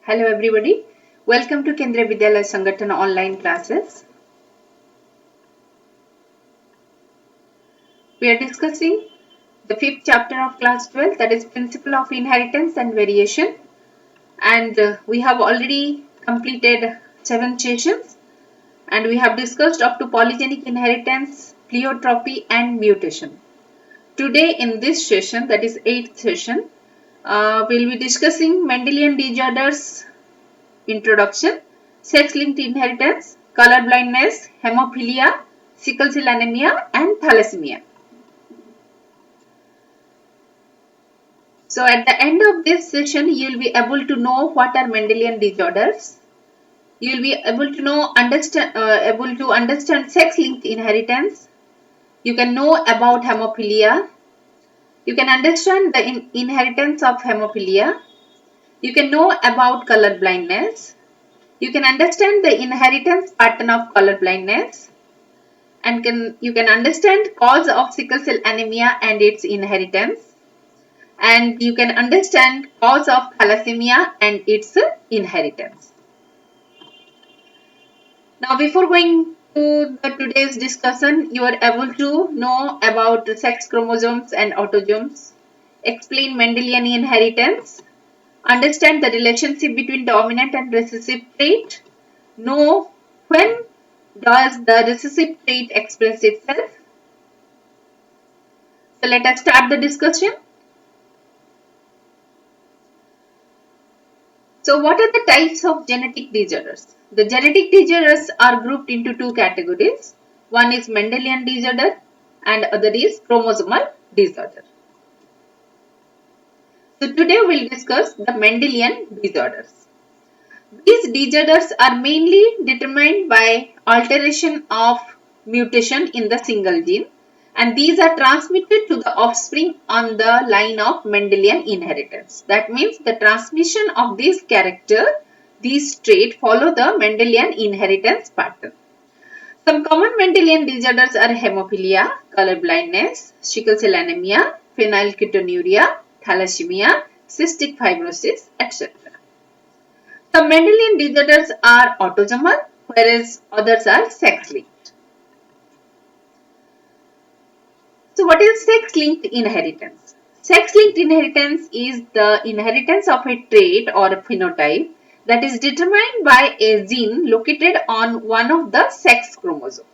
Hello everybody. Welcome to Kendriya Vidyalaya Sangatana online classes. We are discussing the fifth chapter of class 12, that is Principle of Inheritance and Variation, and we have already completed 7 sessions and we have discussed up to polygenic inheritance, pleiotropy and mutation. Today in this session, that is 8th session, we'll be discussing Mendelian disorders, introduction, sex-linked inheritance, color blindness, hemophilia, sickle cell anemia and thalassemia. So at the end of this session, you will be able to know what are Mendelian disorders. You will be able to understand sex-linked inheritance. You can know about hemophilia. You can understand the inheritance of hemophilia. You can know about color blindness. You can understand the inheritance pattern of color blindness, and you can understand cause of sickle cell anemia and its inheritance, and you can understand cause of thalassemia and its inheritance. Now before going to today's discussion, you are able to know about sex chromosomes and autosomes, explain Mendelian inheritance, understand the relationship between dominant and recessive trait, know when does the recessive trait express itself. So let us start the discussion. So what are the types of genetic disorders? The genetic disorders are grouped into two categories. One is Mendelian disorder and other is chromosomal disorder. So today we will discuss the Mendelian disorders. These disorders are mainly determined by alteration of mutation in the single gene, and these are transmitted to the offspring on the line of Mendelian inheritance. That means the transmission of this character, these traits follow the Mendelian inheritance pattern. Some common Mendelian disorders are hemophilia, color blindness, sickle cell anemia, phenylketonuria, thalassemia, cystic fibrosis, etc. Some Mendelian disorders are autosomal, whereas others are sex-linked. So what is sex-linked inheritance? Sex-linked inheritance is the inheritance of a trait or a phenotype that is determined by a gene located on one of the sex chromosomes.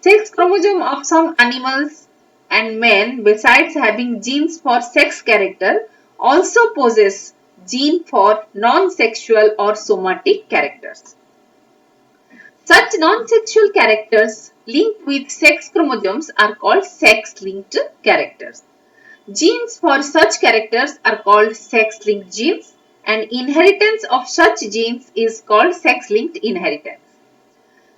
Sex chromosome of some animals and men, besides having genes for sex character, also possess gene for non-sexual or somatic characters. Such non-sexual characters linked with sex chromosomes are called sex-linked characters. Genes for such characters are called sex-linked genes, and inheritance of such genes is called sex-linked inheritance.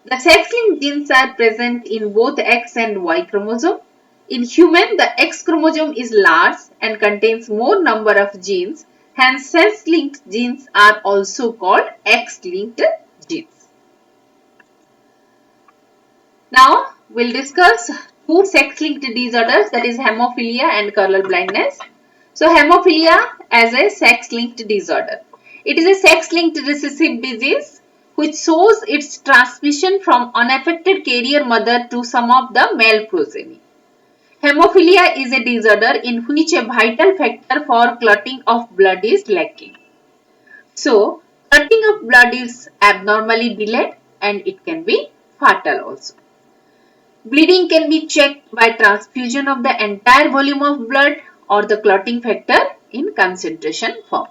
The sex-linked genes are present in both X and Y chromosome. In human, the X chromosome is large and contains more number of genes. Hence, sex-linked genes are also called X-linked genes. Now, we'll discuss two sex-linked disorders, that is hemophilia and color blindness. So, hemophilia as a sex-linked disorder. It is a sex-linked recessive disease which shows its transmission from unaffected carrier mother to some of the male progeny. Hemophilia is a disorder in which a vital factor for clotting of blood is lacking. So, clotting of blood is abnormally delayed and it can be fatal also. Bleeding can be checked by transfusion of the entire volume of blood or the clotting factor in concentration form.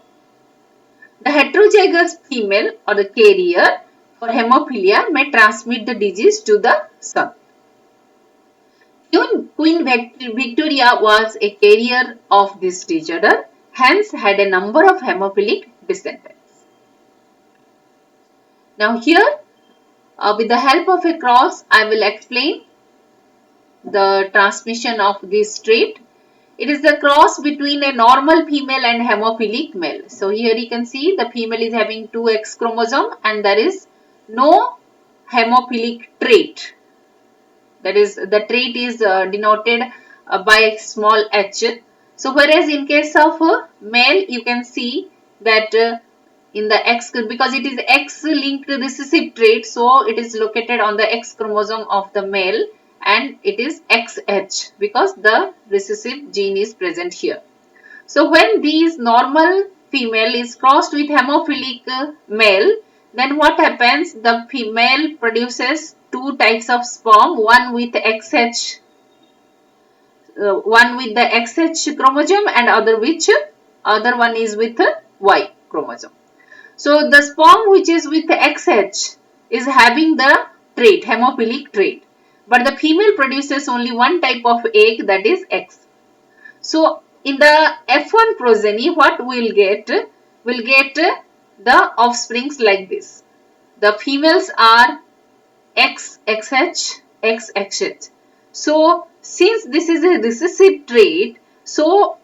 The heterozygous female or the carrier for hemophilia may transmit the disease to the son. Queen Victoria was a carrier of this disorder, hence had a number of hemophilic descendants. Now here, with the help of a cross, I will explain the transmission of this trait. It is the cross between a normal female and hemophilic male. So here you can see the female is having 2 X chromosome and there is no hemophilic trait. That is, the trait is denoted by a small h. So whereas in case of male, you can see that in the X, because it is X-linked recessive trait, so it is located on the X chromosome of the male, and it is XH because the recessive gene is present here. So when these normal female is crossed with hemophilic male, then what happens? The female produces two types of sperm, one with XH, one with the XH chromosome, and other one is with Y chromosome. So the sperm which is with XH is having the trait, hemophilic trait, but the female produces only one type of egg, that is X. So in the F1 progeny, what we'll get? We'll get the offsprings like this. The females are XXH, XXH. So since this is a recessive trait, so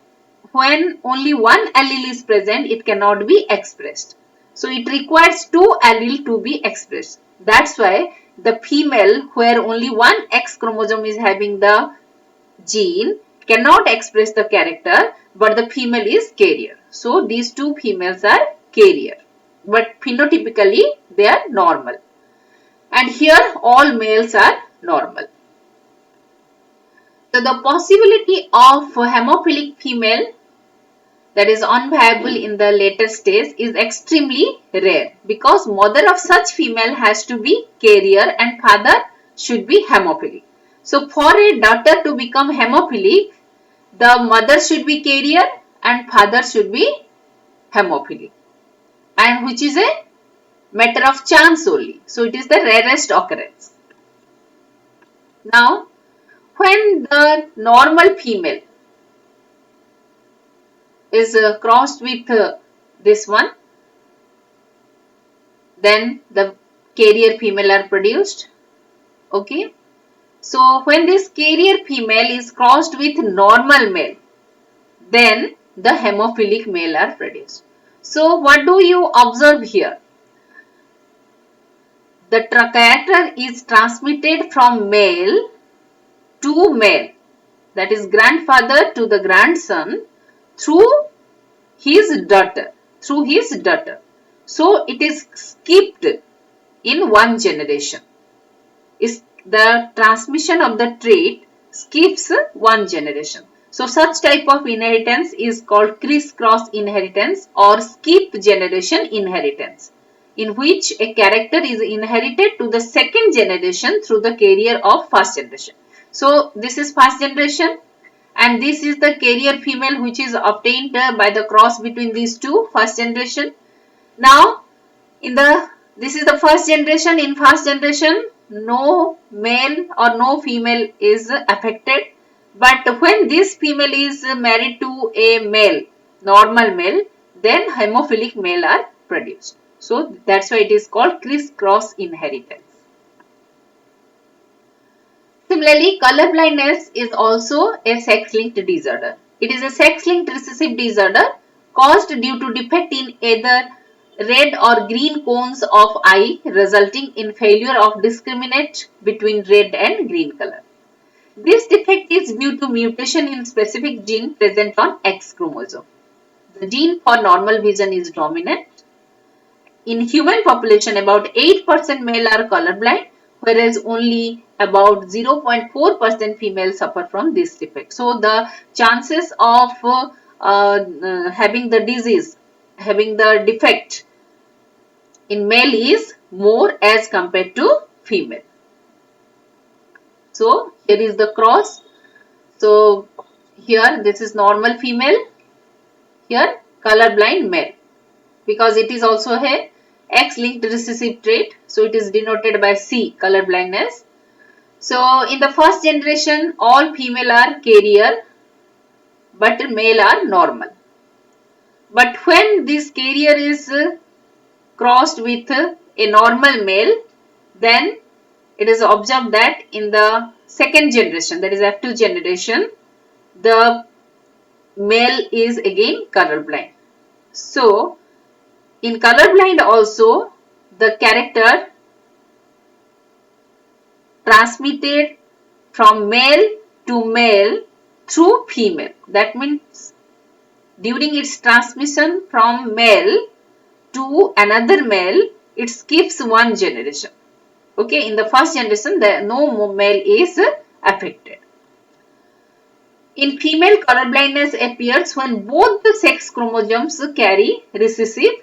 when only one allele is present, it cannot be expressed. So it requires two alleles to be expressed. That's why the female where only one X chromosome is having the gene cannot express the character, but the female is carrier. So these two females are carrier, but phenotypically they are normal. And here all males are normal. So the possibility of hemophilic female that is unviable in the later stage is extremely rare, because mother of such female has to be carrier and father should be hemophilic. So for a daughter to become hemophilic, the mother should be carrier and father should be hemophilic, and which is a matter of chance only. So it is the rarest occurrence. Now, when the normal female is crossed with this one, then the carrier female are produced. Okay. So when this carrier female is crossed with normal male, then the hemophilic male are produced. So what do you observe here? The character is transmitted from male to male, that is grandfather to the grandson, through his daughter. So it is skipped in one generation. The transmission of the trait skips one generation. So such type of inheritance is called criss-cross inheritance or skip generation inheritance, in which a character is inherited to the second generation through the carrier of first generation. So this is first generation, and this is the carrier female which is obtained by the cross between these two, first generation. Now this is the first generation. In first generation, no male or no female is affected, but when this female is married to a male, normal male, then hemophilic male are produced. So that's why it is called criss-cross inheritance. Similarly, color blindness is also a sex-linked disorder. It is a sex-linked recessive disorder caused due to defect in either red or green cones of eye, resulting in failure of discriminate between red and green color. This defect is due to mutation in specific gene present on X chromosome. The gene for normal vision is dominant. In human population, about 8% male are colorblind, whereas only about 0.4% females suffer from this defect. So the chances of having the disease, having the defect in male is more as compared to female. So here is the cross. So here this is normal female, here colorblind male, because it is also a X-linked recessive trait. So it is denoted by C, color blindness. So in the first generation, all female are carrier, but male are normal. But when this carrier is crossed with a normal male, then it is observed that in the second generation, that is F2 generation, the male is again colorblind. So in colorblind also, the character transmitted from male to male through female. That means during its transmission from male to another male, it skips one generation. Okay, in the first generation, no male is affected. In female, color blindness appears when both the sex chromosomes carry recessive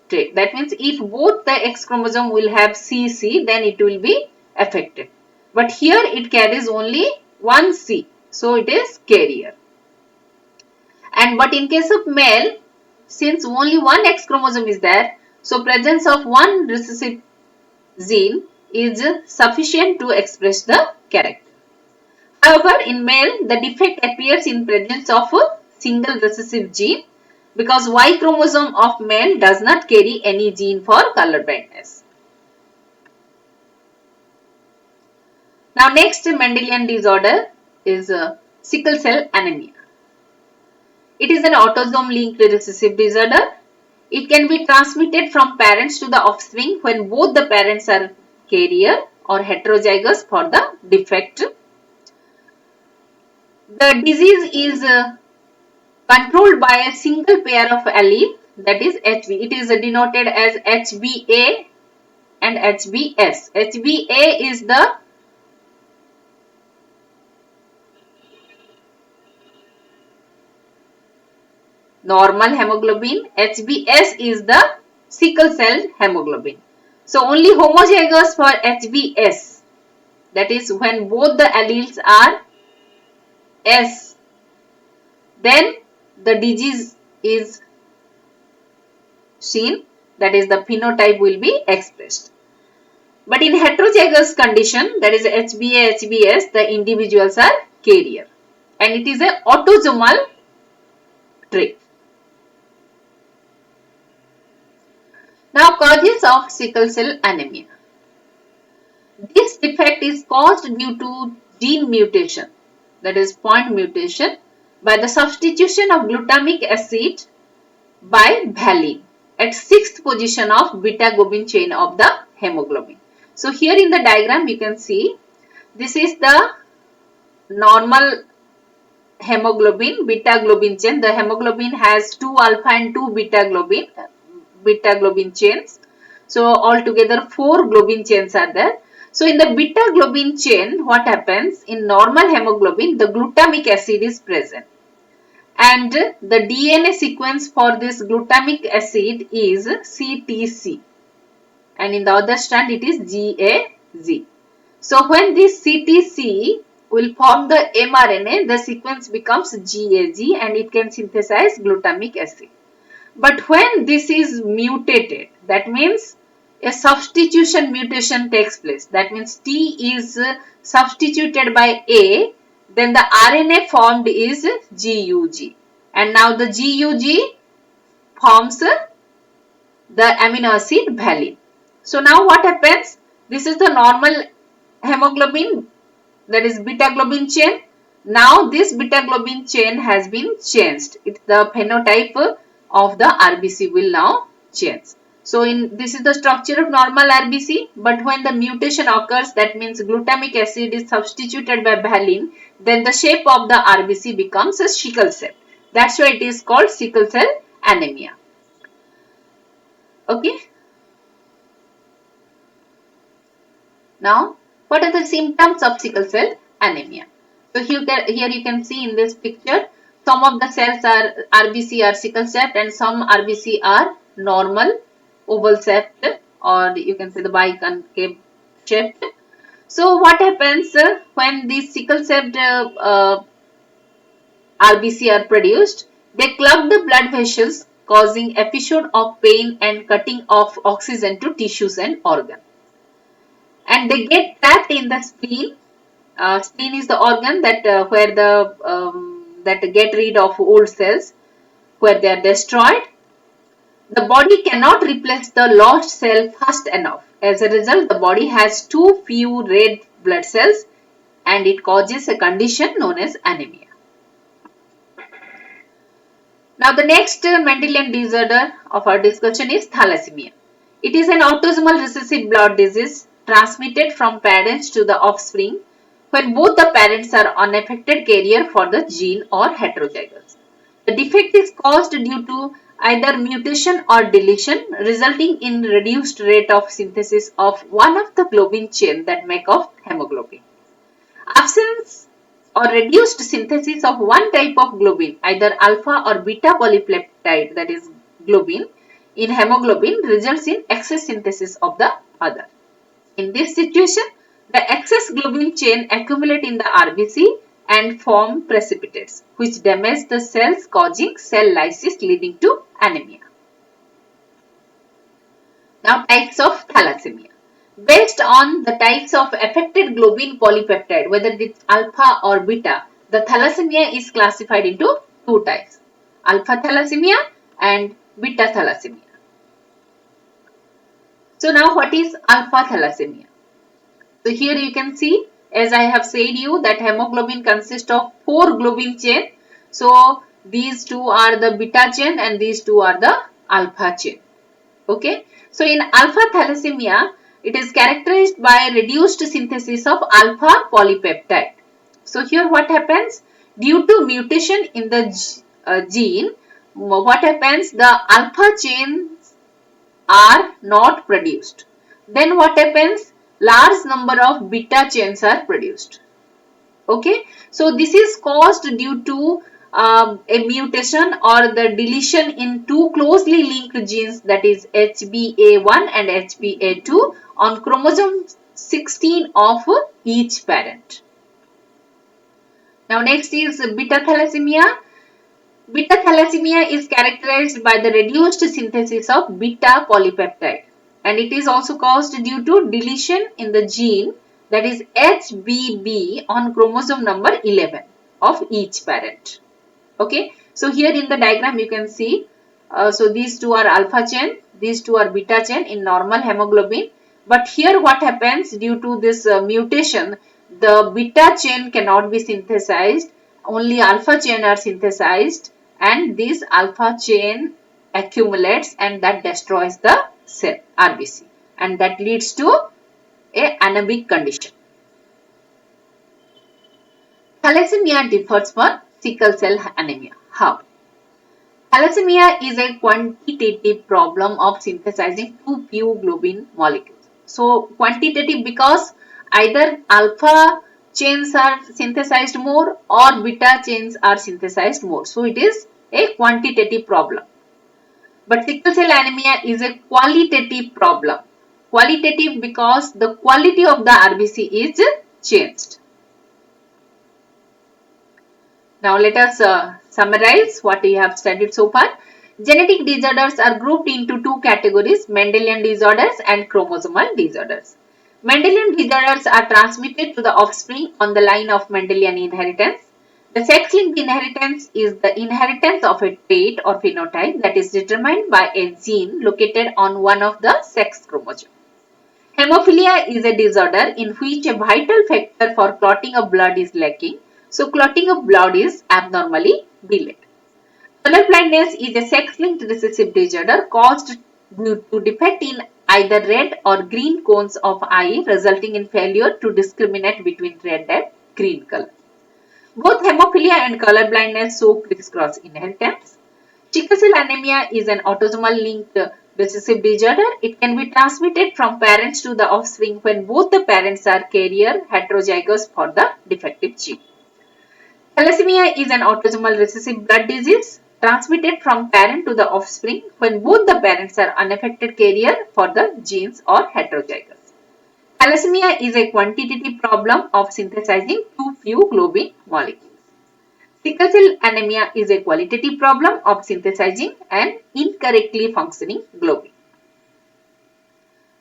trait. That means if both the X chromosome will have CC, then it will be affected. But here it carries only one C, so it is carrier. And but in case of male, since only one X chromosome is there, so presence of one recessive gene is sufficient to express the character. However, in male, the defect appears in presence of a single recessive gene because Y chromosome of male does not carry any gene for color blindness. Now next Mendelian disorder is sickle cell anemia. It is an autosome linked recessive disorder. It can be transmitted from parents to the offspring when both the parents are carrier or heterozygous for the defect. The disease is controlled by a single pair of allele, that is HB. It is denoted as HBA and HBS. HBA is the normal hemoglobin, HBS is the sickle cell hemoglobin. So only homozygous for HBS, that is when both the alleles are S, then the disease is seen, that is the phenotype will be expressed. But in heterozygous condition, that is HBA, HBS, the individuals are carrier and it is a autosomal trait. Now causes of sickle cell anemia. This defect is caused due to gene mutation, that is point mutation, by the substitution of glutamic acid by valine at 6th position of beta globin chain of the hemoglobin. So here in the diagram you can see this is the normal hemoglobin, beta globin chain. The hemoglobin has 2 alpha and 2 beta globin chains. So altogether 4 globin chains are there. So in the beta globin chain, what happens? In normal hemoglobin, the glutamic acid is present. And the DNA sequence for this glutamic acid is CTC. And in the other strand, it is GAG. So when this CTC will form the mRNA, the sequence becomes GAG and it can synthesize glutamic acid. But when this is mutated, that means a substitution mutation takes place. That means T is substituted by A, then the RNA formed is GUG. And now the GUG forms the amino acid valine. So now what happens? This is the normal hemoglobin, that is beta globin chain. Now this beta globin chain has been changed. It's the phenotype of the RBC will now change. So this is the structure of normal RBC, but when the mutation occurs, that means glutamic acid is substituted by valine, then the shape of the RBC becomes a sickle cell. That's why it is called sickle cell anemia. Okay. Now, what are the symptoms of sickle cell anemia? So here you can see in this picture, some of the cells are RBC are sickle shaped and some RBC are normal oval shaped, or you can say the biconcave shaped. So what happens when these sickle shaped RBC are produced? They clog the blood vessels, causing episode of pain and cutting off oxygen to tissues and organs. And they get trapped in the spleen. Spleen is the organ that where the that get rid of old cells, where they are destroyed. The body cannot replace the lost cell fast enough. As a result, the body has too few red blood cells and it causes a condition known as anemia. Now the next Mendelian disorder of our discussion is thalassemia. It is an autosomal recessive blood disease transmitted from parents to the offspring when both the parents are unaffected carrier for the gene or heterozygous. The defect is caused due to either mutation or deletion, resulting in reduced rate of synthesis of one of the globin chain that make up hemoglobin. Absence or reduced synthesis of one type of globin, either alpha or beta polypeptide, that is globin, in hemoglobin results in excess synthesis of the other. In this situation, the excess globin chain accumulate in the RBC and form precipitates, which damage the cells, causing cell lysis leading to anemia. Now, types of thalassemia. Based on the types of affected globin polypeptide, whether it is alpha or beta, the thalassemia is classified into two types, alpha thalassemia and beta thalassemia. So now what is alpha thalassemia? So here you can see, as I have said you, that hemoglobin consists of 4 globin chain. So these two are the beta chain and these two are the alpha chain. Okay. So in alpha thalassemia, it is characterized by reduced synthesis of alpha polypeptide. So here what happens? Due to mutation in the gene, what happens? The alpha chains are not produced. Then what happens? Large number of beta chains are produced. Okay. So this is caused due to a mutation or the deletion in two closely linked genes, that is HBA1 and HBA2 on chromosome 16 of each parent. Now next is beta thalassemia. Beta thalassemia is characterized by the reduced synthesis of beta polypeptide, and it is also caused due to deletion in the gene, that is HBB on chromosome number 11 of each parent. Okay, so here in the diagram you can see, so these two are alpha chain, these two are beta chain in normal hemoglobin, but here what happens, due to this mutation, the beta chain cannot be synthesized, only alpha chain are synthesized, and this alpha chain accumulates and that destroys the cell RBC, and that leads to a anemic condition. Thalassemia differs from sickle cell anemia. How? Thalassemia is a quantitative problem of synthesizing too few globin molecules. So quantitative because either alpha chains are synthesized more or beta chains are synthesized more. So it is a quantitative problem. But sickle cell anemia is a qualitative problem. Qualitative because the quality of the RBC is changed. Now let us summarize what we have studied so far. Genetic disorders are grouped into two categories, Mendelian disorders and chromosomal disorders. Mendelian disorders are transmitted to the offspring on the line of Mendelian inheritance. The sex-linked inheritance is the inheritance of a trait or phenotype that is determined by a gene located on one of the sex chromosomes. Hemophilia is a disorder in which a vital factor for clotting of blood is lacking. So clotting of blood is abnormally delayed. Color blindness is a sex-linked recessive disorder caused due to defect in either red or green cones of eye, resulting in failure to discriminate between red and green color. Both hemophilia and color blindness show crisscross inheritance. Sickle cell anemia is an autosomal linked recessive disorder. It can be transmitted from parents to the offspring when both the parents are carrier heterozygous for the defective gene. Thalassemia is an autosomal recessive blood disease transmitted from parent to the offspring when both the parents are unaffected carrier for the genes or heterozygous. Thalassemia is a quantitative problem of synthesizing too few globin molecules. Sickle cell anemia is a qualitative problem of synthesizing an incorrectly functioning globin.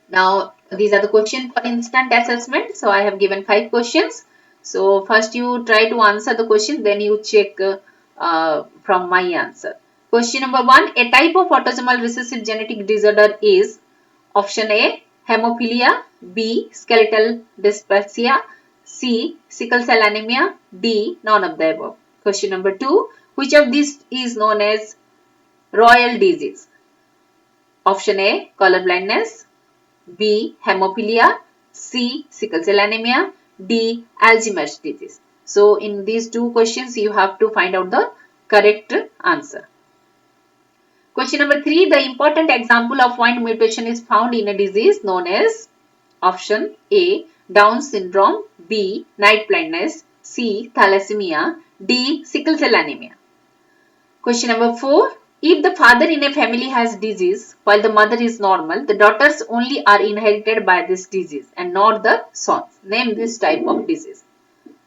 Now, these are the questions for instant assessment. So, I have given 5 questions. So, first you try to answer the question, then you check from my answer. Question number 1, a type of autosomal recessive genetic disorder is option A, hemophilia, B, skeletal dysplasia, C, sickle cell anemia, D, none of the above. Question number 2, which of these is known as royal disease? Option A, color blindness, B, hemophilia, C, sickle cell anemia, D, Alzheimer's disease. So, in these two questions, you have to find out the correct answer. Question number 3. The important example of point mutation is found in a disease known as option A. Down syndrome, B. Night blindness, C. Thalassemia, D. Sickle cell anemia. Question number 4. If the father in a family has disease while the mother is normal, the daughters only are inherited by this disease and not the sons. Name this type of disease.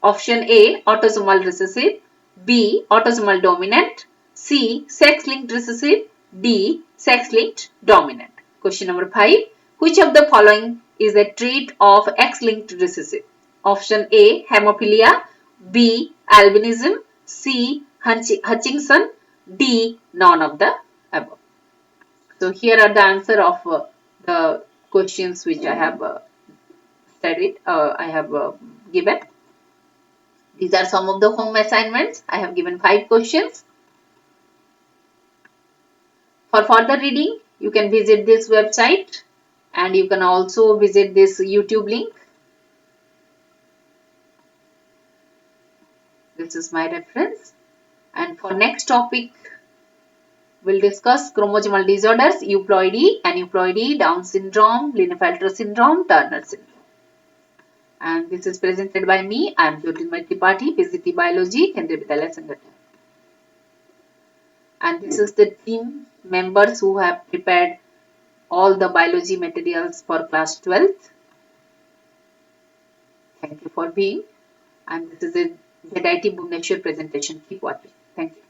Option A. Autosomal recessive, B. Autosomal dominant, C. Sex-linked recessive, D. Sex-linked dominant. Question number 5. Which of the following is a trait of X-linked recessive? Option A. Hemophilia, B. Albinism, C. Hutchinson, D. None of the above. So here are the answer of the questions which I have studied. I have given. These are some of the home assignments. I have given 5 questions. For further reading, you can visit this website and you can also visit this YouTube link. This is my reference. And for next topic, we'll discuss chromosomal disorders, euploidy, aneuploidy, Down syndrome, Klinefelter syndrome, Turner syndrome. And this is presented by me. I am Jyotirmay Tripathi, PCT Biology, Kendriya Vidyalaya Sangathan. And this is the team members who have prepared all the biology materials for class 12th. Thank you for being. And this is a ZIT Bhubaneswar presentation. Keep watching. Thank you.